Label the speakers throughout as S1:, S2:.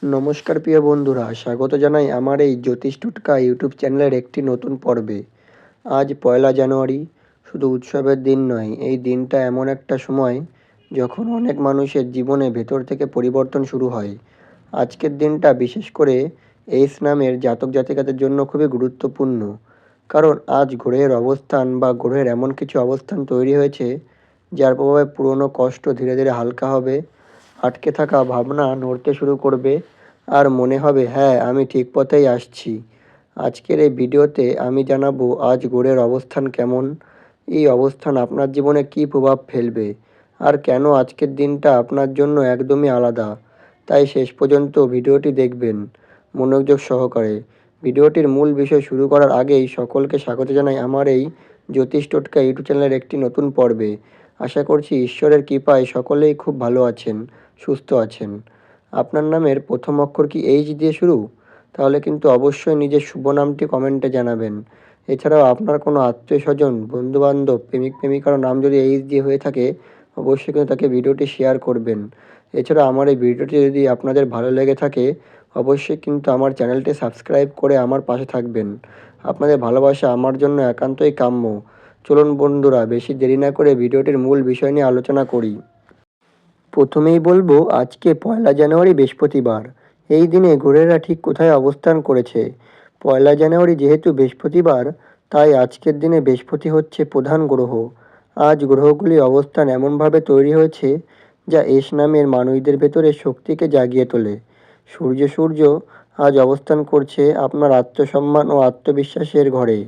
S1: নমস্কার প্রিয় বন্ধুরা, স্বাগত জানাই আমার এই জ্যোতিষ টুটকা ইউটিউব চ্যানেলের একটি নতুন পর্বে। আজ পয়লা জানুয়ারি, শুধু উৎসবের দিন নয়, এই দিনটা এমন একটা সময় যখন অনেক মানুষের জীবনে ভেতর থেকে পরিবর্তন শুরু হয়। আজকের দিনটা বিশেষ করে এই নামের জাতক জাতিকাদের জন্য খুবই গুরুত্বপূর্ণ, কারণ আজ গ্রহের অবস্থান বা গ্রহের এমন কিছু অবস্থান তৈরি হয়েছে যার প্রভাবে পুরনো কষ্ট ধীরে ধীরে হালকা হবে, আটকে থাকা ভাবনা নড়তে শুরু করবে, আর মনে হবে হ্যাঁ, আমি ঠিক পথেই আসছি। আজকের এই ভিডিওতে আমি জানাবো আজ গ্রহের অবস্থান কেমন, এই অবস্থান আপনার জীবনে কী প্রভাব ফেলবে, আর কেন আজকের দিনটা আপনার জন্য একদমই আলাদা। তাই শেষ পর্যন্ত ভিডিওটি দেখবেন মনোযোগ সহকারে। ভিডিওটির মূল বিষয় শুরু করার আগেই সকলকে স্বাগত জানাই আমার এই জ্যোতিষ টোটকা ইউটিউব চ্যানেলের একটি নতুন পর্বে। আশা করছি ঈশ্বরের কৃপায় সকলেই খুব ভালো আছেন, সুস্থ আছেন। আপনার নামের প্রথম অক্ষর কি এইচ দিয়ে শুরু? তাহলে কিন্তু অবশ্যই নিজের শুভ নামটি কমেন্টে জানাবেন। এছাড়াও আপনার কোনো আত্মীয় স্বজন, বন্ধুবান্ধব, প্রেমিক প্রেমিকার নাম যদি এইচ দিয়ে হয়ে থাকে, অবশ্যই কিন্তু তাকে ভিডিওটি শেয়ার করবেন। এছাড়া আমার এই ভিডিওটি যদি আপনাদের ভালো লেগে থাকে, অবশ্যই কিন্তু আমার চ্যানেলটি সাবস্ক্রাইব করে আমার পাশে থাকবেন। আপনাদের ভালোবাসা আমার জন্য একান্তই কাম্য। চলুন বন্ধুরা, বেশি দেরি না করে ভিডিওটির মূল বিষয় নিয়ে আলোচনা করি। প্রথমেই বলবো আজকে পয়লা জানুয়ারি বৃহস্পতিবার। এই দিনে গ্রহেরা ঠিক কোথায় অবস্থান করেছে। পয়লা জানুয়ারি যেহেতু বৃহস্পতিবার, তাই আজকের দিনে বৃহস্পতি হচ্ছে প্রধান গ্রহ। আজ গ্রহগুলি অবস্থান এমনভাবে তৈরি হয়েছে যা এস নামের মানুষদের ভেতরে শক্তিকে জাগিয়ে তোলে। সূর্য আজ অবস্থান করছে আপনার আত্মসম্মান ও আত্মবিশ্বাসের ঘরে।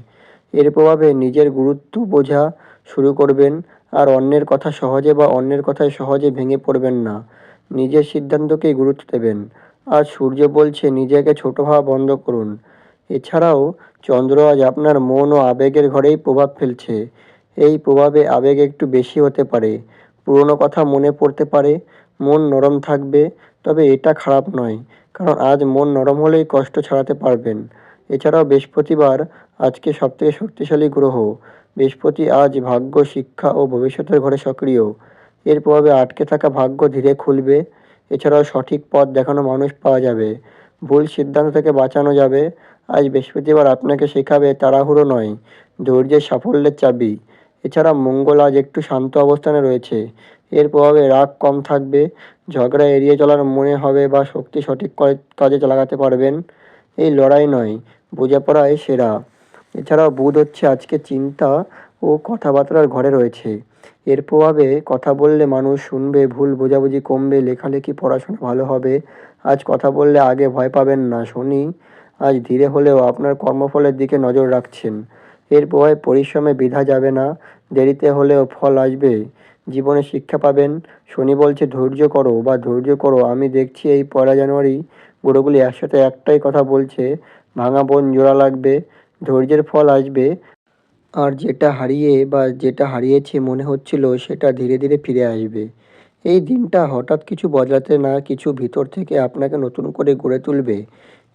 S1: এর প্রভাবে নিজের গুরুত্ব বোঝা শুরু করবেন, আর অন্যের কথা সহজে বা অন্যের কথায় সহজে ভেঙে পড়বেন না। নিজের সিদ্ধান্তকেই গুরুত্ব দেবেন। আজ সূর্য বলছে নিজেকে ছোট ভাবা বন্ধ করুন। এছাড়াও চন্দ্র আজ আপনার মন ও আবেগের ঘরেই প্রভাব ফেলছে। এই প্রভাবে আবেগ একটু বেশি হতে পারে, পুরনো কথা মনে পড়তে পারে, মন নরম থাকবে। তবে এটা খারাপ নয়, কারণ আজ মন নরম হলেই কষ্ট ছাড়াতে পারবেন। এছাড়াও বৃহস্পতিবার আজকে সবথেকে শক্তিশালী গ্রহ। বৃহস্পতি আজ ভাগ্য, শিক্ষা ও ভবিষ্যতের ঘরে সক্রিয়। এর প্রভাবে আটকে থাকা ভাগ্য ধীরে খুলবে। এছাড়াও সঠিক পথ দেখানো মানুষ পাওয়া যাবে, ভুল সিদ্ধান্ত থেকে বাঁচানো যাবে। আজ বৃহস্পতিবার আপনাকে শেখাবে তাড়াহুড়ো নয়, ধৈর্যের সাফল্যের চাবি। এছাড়া মঙ্গল আজ একটু শান্ত অবস্থানে রয়েছে। এর প্রভাবে রাগ কম থাকবে, ঝগড়া এড়িয়ে চলার মনে হবে বা শক্তি সঠিক কাজে লাগাতে পারবেন। এই লড়াই নয়, বোঝাপড়াই সেরা। এছাড়াও বুধ হচ্ছে আজকে চিন্তা ও কথাবার্তার ঘরে রয়েছে। এর প্রভাবে কথা বললে মানুষ শুনবে, ভুল বোঝাবুঝি কমবে, লেখালেখি পড়াশোনা ভালো হবে। আজ কথা বললে আগে ভয় পাবেন না। শনি আজ ধীরে হলেও আপনার কর্মফলের দিকে নজর রাখছেন। এর প্রভাবে পরিশ্রমে বৃথা যাবে না, দেরিতে হলেও ফল আসবে। জীবনে শিক্ষা পাবেন। শনি বলছে ধৈর্য করো বা ধৈর্য করো। আমি দেখছি এই পয়লা জানুয়ারি গ্রহগুলি একসাথে একটাই কথা বলছে, ভাঙা বোন জোড়া লাগবে, ধৈর্যের ফল আসবে। আর যেটা হারিয়েছে মনে হচ্ছিল সেটা ধীরে ধীরে ফিরে আসবে। এই দিনটা হঠাৎ কিছু বদলাতে না, কিছু ভিতর থেকে আপনাকে নতুন করে গড়ে তুলবে।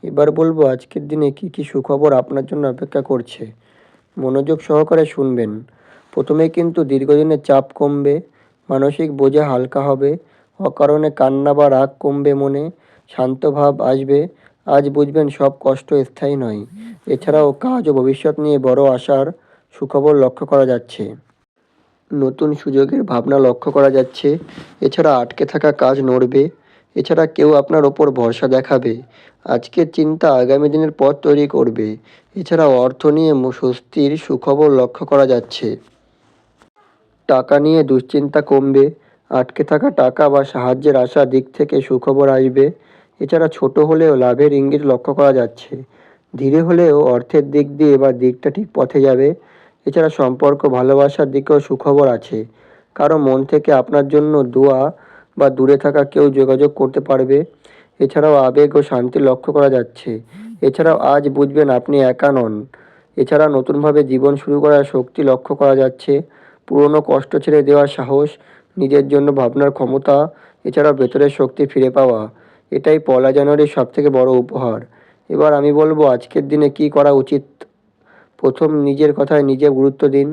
S1: এবার বলবো আজকের দিনে কি কি সুখবর আপনার জন্য অপেক্ষা করছে। মনোযোগ সহকারে শুনবেন। প্রথমে কিন্তু দীর্ঘদিনের চাপ কমবে, মানসিক বোঝা হালকা হবে, অকারণে কান্না বা রাগ কমবে মনে, শান্ত ভাব আসবে। আজ বুঝবেন সব কষ্ট স্থায়ী নয়। এছাড়াও কাজ ও ভবিষ্যৎ নিয়ে বড় আশার সুখবর লক্ষ্য করা যাচ্ছে। নতুন সুযোগের ভাবনা লক্ষ্য করা যাচ্ছে। এছাড়া আটকে থাকা কাজ নড়বে। এছাড়া কেউ আপনার ওপর ভরসা দেখাবে। আজকের চিন্তা আগামী দিনের পথ তৈরি করবে। এছাড়া অর্থ নিয়ে স্বস্তির সুখবর লক্ষ্য করা যাচ্ছে। টাকা নিয়ে দুশ্চিন্তা কমবে। আটকে থাকা টাকা বা সাহায্যের আশা দিক থেকে সুখবর আসবে। এছাড়া ছোট হলেও লাভের ইঙ্গিত লক্ষ্য করা যাচ্ছে। ধীরে হলেও অর্থের দিক দিয়ে বা দিকটা ঠিক পথে যাবে। এছাড়া সম্পর্ক ভালোবাসার দিকেও সুখবর আছে। কারো মন থেকে আপনার জন্য দোয়া বা দূরে থাকা কেউ যোগাযোগ করতে পারবে। এছাড়াও আবেগ ও শান্তি লক্ষ্য করা যাচ্ছে। এছাড়াও আজ বুঝবেন আপনি একা নন। এছাড়া নতুনভাবে জীবন শুরু করার শক্তি লক্ষ্য করা যাচ্ছে। পুরনো কষ্ট ছেড়ে দেওয়ার সাহস, নিজের জন্য ভাবনার ক্ষমতা, এছাড়া ভেতরের শক্তি ফিরে পাওয়া, এটাই পয়লা জানুয়ারির সবথেকে বড় উপহার। এবার আমি বলবো আজকের দিনে কি করা উচিত। প্রথম, নিজের কথায় নিজে গুরুত্ব দিন।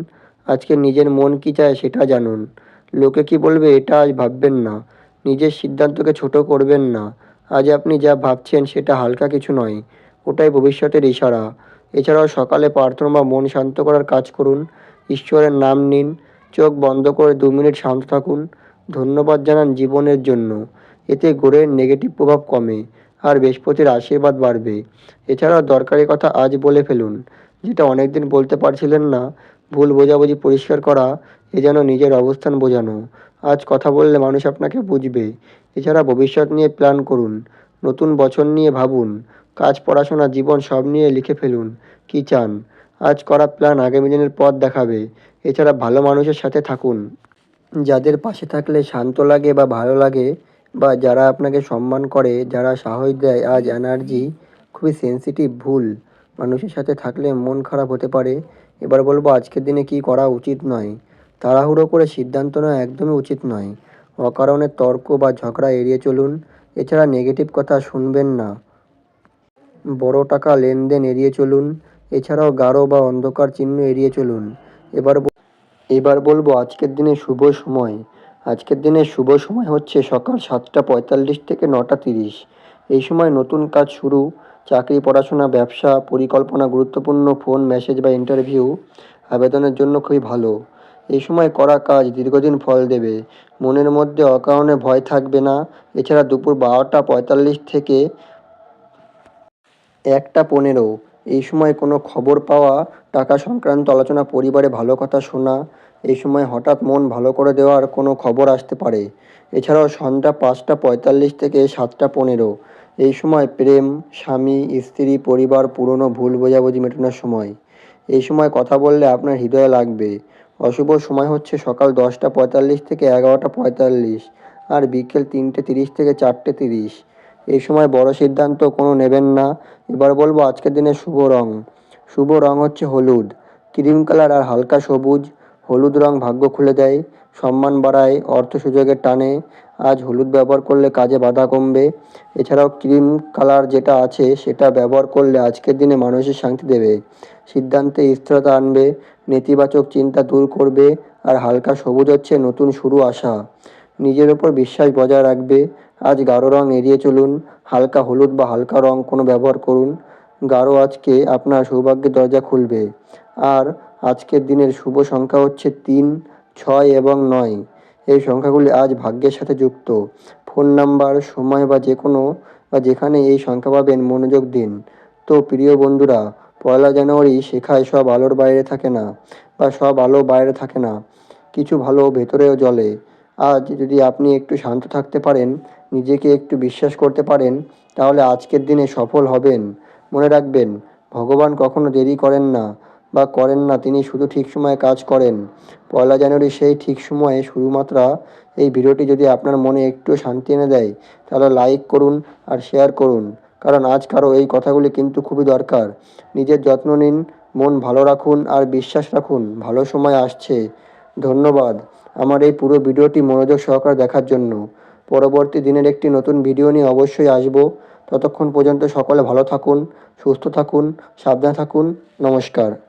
S1: আজকে নিজের মন কি চায় সেটা জানুন। লোকে কি বলবে এটা আজ ভাববেন না। নিজের সিদ্ধান্তকে ছোট করবেন না। আজ আপনি যা ভাবছেন সেটা হালকা কিছু নয়, ওটাই ভবিষ্যতের ইশারা। এছাড়াও সকালে প্রার্থনা বা মন শান্ত করার কাজ করুন, ঈশ্বরের নাম নিন, চোখ বন্ধ করে 2 মিনিট শান্ত থাকুন, ধন্যবাদ জানান জীবনের জন্য। এতে গ্রহের নেগেটিভ প্রভাব কমে আর বৃহস্পতির আশীর্বাদ বাড়বে। এছাড়াও দরকারি কথা আজ বলে ফেলুন, যেটা অনেকদিন বলতে পারছিলেন না। ভুল বোঝাবুঝি পরিষ্কার করা, এ যেন নিজের অবস্থান বোঝানো। আজ কথা বললে মানুষ আপনাকে বুঝবে। এছাড়া ভবিষ্যৎ নিয়ে প্ল্যান করুন, নতুন বছর নিয়ে ভাবুন, কাজ, পড়াশোনা, জীবন সব নিয়ে লিখে ফেলুন কী চান। আজ করা প্ল্যান আগামী দিনের পথ দেখাবে। এছাড়া ভালো মানুষের সাথে থাকুন, যাদের পাশে থাকলে শান্ত লাগে বা ভালো লাগে, বা যারা আপনাকে সম্মান করে, যারা সাহস দেয়। আজ এনার্জি খুবই সেনসিটিভ। ভুল মানুষের সাথে থাকলে মন খারাপ হতে পারে। এবার বলবো আজকের দিনে কি করা উচিত নয়। তাড়াহুড়ো করে সিদ্ধান্ত নেওয়া একদমই উচিত নয়। অকারণে তর্ক বা ঝগড়া এড়িয়ে চলুন। এছাড়া নেগেটিভ কথা শুনবেন না। বড় টাকা লেনদেন এড়িয়ে চলুন। এছাড়াও গাঢ় বা অন্ধকার চিহ্ন এড়িয়ে চলুন। এবার বলবো আজকের দিনে শুভ সময়। আজকের দিনের শুভ সময় হচ্ছে সকাল 7টা 45 থেকে 9টা 30। এই সময় নতুন কাজ শুরু, চাকরি, পড়াশোনা, ব্যবসা, পরিকল্পনা, গুরুত্বপূর্ণ ফোন, মেসেজ বা ইন্টারভিউ আবেদনের জন্য খুবই ভালো। এই সময় করা কাজ দীর্ঘদিন ফল দেবে। মনের মধ্যে অকারণে ভয় থাকবে না। এছাড়া দুপুর 12টা 45 থেকে 1টা 15 এই সময় কোনো খবর পাওয়া, টাকা সংক্রান্ত আলোচনা, পরিবারে ভালো কথা শোনা। এই সময় হঠাৎ মন ভালো করে দেওয়ার কোনো খবর আসতে পারে। এছাড়াও সন্ধ্যা 5টা 45 থেকে 7টা 15 এই সময় প্রেম, স্বামী, স্ত্রী, পরিবার, পুরনো ভুল বোঝাবুঝি মেটানোর সময়। এই সময় কথা বললে আপনার হৃদয়ে লাগবে। অশুভ সময় হচ্ছে সকাল 10টা 45 থেকে 11টা 45 আর বিকেল 3টে 30 থেকে 4টে 30। এই সময় বড় সিদ্ধান্ত কোনো নেবেন না। এবার বলবো আজকের দিনের শুভ রং। শুভ রং হচ্ছে হলুদ, ক্রিম কালার আর হালকা সবুজ। হলুদ রং ভাগ্য খুলে দেয়, সম্মান বাড়ায়, অর্থ সুযোগের টানে। আজ হলুদ ব্যবহার করলে কাজে বাধা কমবে। এছাড়াও ক্রিম কালার যেটা আছে সেটা ব্যবহার করলে আজকের দিনে মানসিক শান্তি দেবে, সিদ্ধান্তে স্থিরতা আনবে, নেতিবাচক চিন্তা দূর করবে। আর হালকা সবুজ হচ্ছে নতুন শুরু, আশা। নিজের ওপর বিশ্বাস বজায় রাখবে। আজ গাঢ় রং এড়িয়ে চলুন, হালকা হলুদ বা হালকা রং কোনো ব্যবহার করুন। গাঢ় আজকে আপনার সৌভাগ্যের দরজা খুলবে। আর আজকের দিনের শুভ সংখ্যা হচ্ছে 3, 6 এবং 9। এই সংখ্যাগুলি আজ ভাগ্যের সাথে যুক্ত। ফোন নাম্বার, সময় বা যেখানে এই সংখ্যা পাবেন মনোযোগ দিন। তো প্রিয় বন্ধুরা, 1লা জানুয়ারি শেখায় সব আলোর বাইরে থাকে না, বা সব আলো বাইরে থাকে না, কিছু ভালো ভেতরেও জ্বলে। আজ যদি আপনি একটু শান্ত থাকতে পারেন, নিজেকে একটু বিশ্বাস করতে পারেন, তাহলে আজকের দিনে সফল হবেন। মনে রাখবেন, ভগবান কখনো দেরি করেন না, বা করেন না, তিনি শুধু ঠিক সময়ে কাজ করেন। 1লা জানুয়ারি সেই ঠিক সময়ে। শুধুমাত্র এই ভিডিওটি যদি আপনার মনে একটু শান্তি এনে দেয়, তাহলে লাইক করুন আর শেয়ার করুন, কারণ আজ কারো এই কথাগুলি কিন্তু খুবই দরকার। নিজের যত্ন নিন, মন ভালো রাখুন আর বিশ্বাস রাখুন, ভালো সময় আসছে। ধন্যবাদ আমার এই পুরো ভিডিওটি মনোযোগ সহকারে দেখার জন্য। পরবর্তী দিনের একটি নতুন ভিডিও নিয়ে অবশ্যই আসব। ততক্ষণ পর্যন্ত সকলে ভালো থাকুন, সুস্থ থাকুন, সাবধানে থাকুন। নমস্কার।